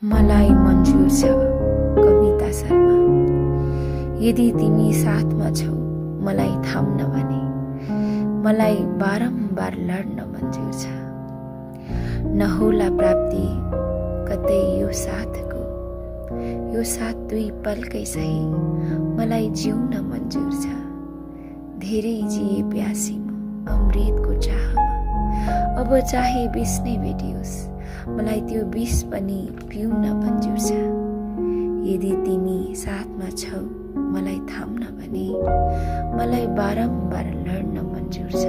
मलाई मन्जुर छ कविता शर्मा। यदि तिमी साथमा छौ मलाई थाम्न भने, मलाई बारम्बार लड्न मन्जुर छ। नहोला प्राप्ति कतै यो साथको, यो साथ दुई पलकै सही मलाई जिउन मन्जुर छ। धेरै जिए प्यासी म अमृतको चाहमा, अब चाहे विष नै भेटियोस् मलाई त्यो विष पनि पिउन मन्जुर छ। यदि तिमी साथमा छौ मलाई थाम्न भने, मलाई बारम्बार लड्न मन्जुर छ।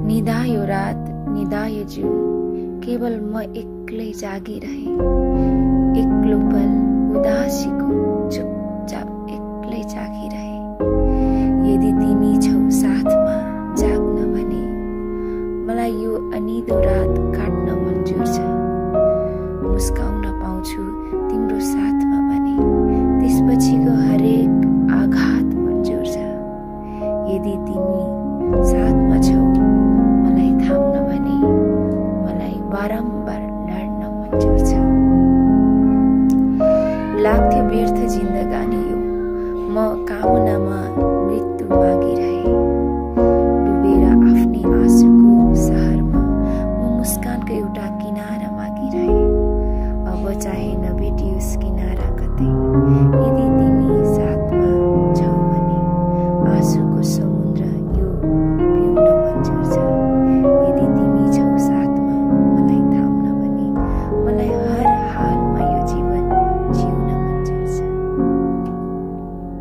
निदायो रात निदायो जुन, केवल म एक्लै जागिरहे। एक्लो पल उदासीको चुपचाप एक्लै जागिरहे। यदि तिमी छौ साथमा जाग्न भने, मलाई यो अनिदो रात काट्न मन्जुर छ। मुस्काउन पाउँछु तिम्रो साथमा भने, त्यसपछिको हरेक आघात मन्जुर छ। यदि तिमी